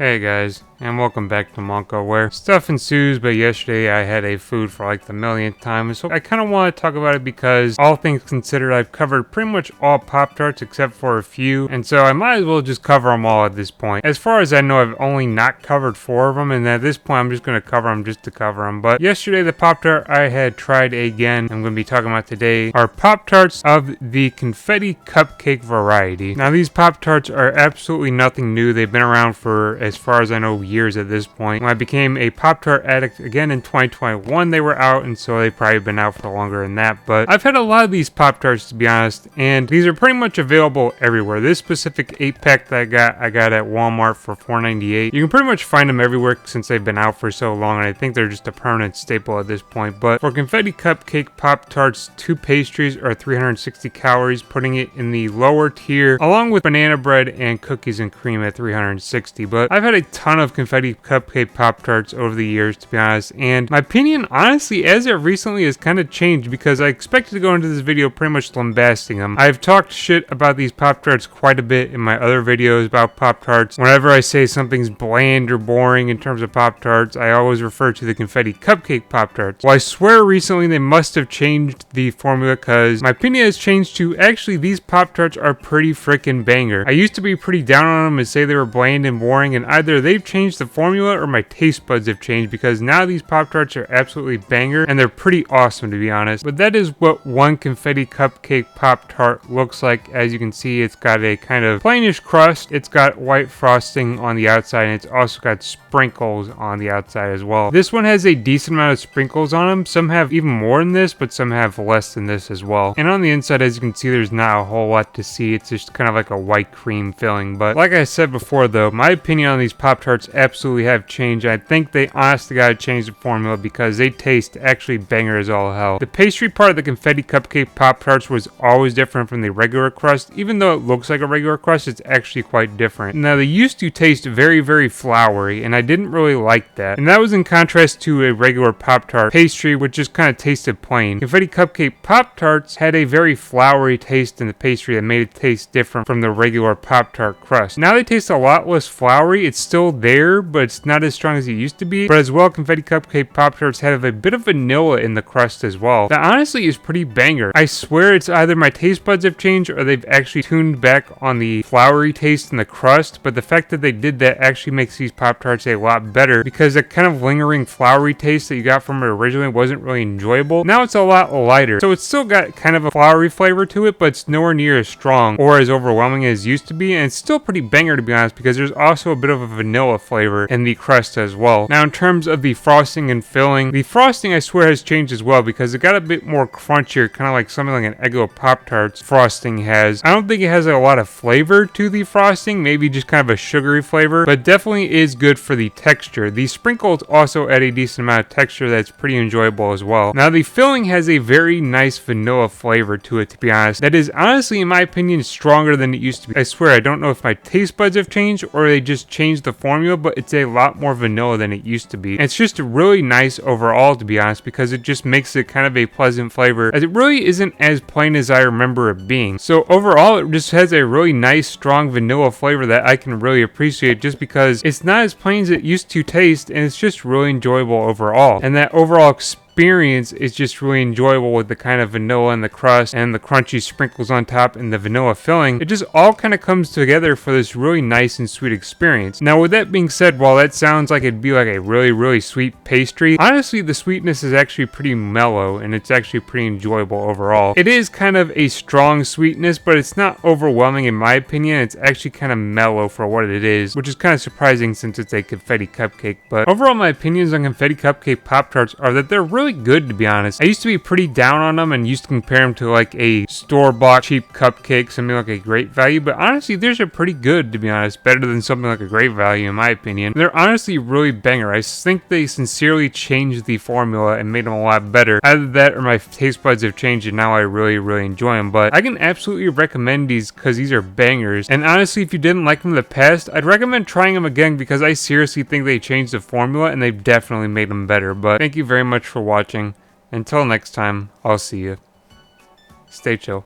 Hey guys, and welcome back to Monko, where stuff ensues, but yesterday I had a food for like the millionth time, so I kind of want to talk about it because all things considered, I've covered pretty much all Pop Tarts except for a few, and so I might as well just cover them all at this point. As far as I know, I've only not covered 4 of them, and at this point I'm just going to cover them just to cover them. But yesterday the Pop Tart I had tried again, I'm going to be talking about today, are Pop Tarts of the Confetti Cupcake variety. Now these Pop Tarts are absolutely nothing new. They've been around for, as far as I know, years at this point. When I became a Pop Tart addict again in 2021, they were out, and so they've probably been out for longer than that. But I've had a lot of these Pop Tarts, to be honest, and these are pretty much available everywhere. This specific 8-pack that I got at Walmart for $4.98. You can pretty much find them everywhere since they've been out for so long, and I think they're just a permanent staple at this point. But for Confetti Cupcake Pop Tarts, 2 pastries are 360 calories, putting it in the lower tier, along with banana bread and cookies and cream at 360. But I've had a ton of Confetti Cupcake Pop Tarts over the years, to be honest, and my opinion, honestly, as of recently, has kind of changed because I expected to go into this video pretty much lambasting them. I've talked shit about these Pop Tarts quite a bit in my other videos about Pop Tarts. Whenever I say something's bland or boring in terms of Pop Tarts, I always refer to the Confetti Cupcake Pop Tarts. Well, I swear recently they must have changed the formula because my opinion has changed to actually these Pop Tarts are pretty freaking banger. I used to be pretty down on them and say they were bland and boring, and either they've changed the formula or my taste buds have changed because now these Pop Tarts are absolutely banger and they're pretty awesome, to be honest. But that is what one Confetti Cupcake Pop Tart looks like. As you can see, it's got a kind of plainish crust, it's got white frosting on the outside, and it's also got sprinkles on the outside as well. This one has a decent amount of sprinkles on them. Some have even more than this, but some have less than this as well. And on the inside, as you can see, there's not a whole lot to see. It's just kind of like a white cream filling. But like I said before though, my opinion on these Pop Tarts absolutely have changed. I think they honestly gotta change the formula because they taste actually banger as all hell. The pastry part of the Confetti Cupcake Pop Tarts was always different from the regular crust. Even though it looks like a regular crust, it's actually quite different. Now they used to taste very, very floury, and I didn't really like that. And that was in contrast to a regular Pop Tart pastry, which just kind of tasted plain. Confetti Cupcake Pop Tarts had a very floury taste in the pastry that made it taste different from the regular Pop Tart crust. Now they taste a lot less floury. It's still there, but it's not as strong as it used to be. But as well, Confetti Cupcake Pop Tarts have a bit of vanilla in the crust as well. That honestly is pretty banger. I swear it's either my taste buds have changed or they've actually tuned back on the floury taste in the crust, but the fact that they did that actually makes these Pop Tarts a lot better because the kind of lingering floury taste that you got from it originally wasn't really enjoyable. Now it's a lot lighter, so it's still got kind of a floury flavor to it, but it's nowhere near as strong or as overwhelming as it used to be, and it's still pretty banger, to be honest, because there's also a bit of a vanilla flavor in the crust as well. Now in terms of the frosting and filling, the frosting I swear has changed as well because it got a bit more crunchier, kind of like something like an Eggo Pop Tarts frosting has. I don't think it has a lot of flavor to the frosting, maybe just kind of a sugary flavor, but definitely is good for the texture. The sprinkles also add a decent amount of texture that's pretty enjoyable as well. Now the filling has a very nice vanilla flavor to it, to be honest. That is honestly, in my opinion, stronger than it used to be. I swear, I don't know if my taste buds have changed or they just changed the formula, but it's a lot more vanilla than it used to be. And it's just really nice overall, to be honest, because it just makes it kind of a pleasant flavor, as it really isn't as plain as I remember it being. So overall, it just has a really nice, strong vanilla flavor that I can really appreciate just because it's not as plain as it used to taste, and it's just really enjoyable overall. And that overall experience is just really enjoyable with the kind of vanilla in the crust and the crunchy sprinkles on top and the vanilla filling. It just all kind of comes together for this really nice and sweet experience. Now with that being said, while that sounds like it'd be like a really, really sweet pastry, honestly the sweetness is actually pretty mellow and it's actually pretty enjoyable overall. It is kind of a strong sweetness, but it's not overwhelming in my opinion. It's actually kind of mellow for what it is, which is kind of surprising since it's a Confetti Cupcake. But overall my opinions on Confetti Cupcake Pop Tarts are that they're really good, to be honest. I used to be pretty down on them and used to compare them to like a store-bought cheap cupcake, something like a Great Value, but honestly theirs are pretty good, to be honest. Better than something like a Great Value in my opinion. They're honestly really banger. I think they sincerely changed the formula and made them a lot better. Either that or my taste buds have changed and now I really, really enjoy them. But I can absolutely recommend these because these are bangers. And honestly, if you didn't like them in the past, I'd recommend trying them again because I seriously think they changed the formula and they've definitely made them better. But thank you very much for watching. Until next time, I'll see you. Stay chill.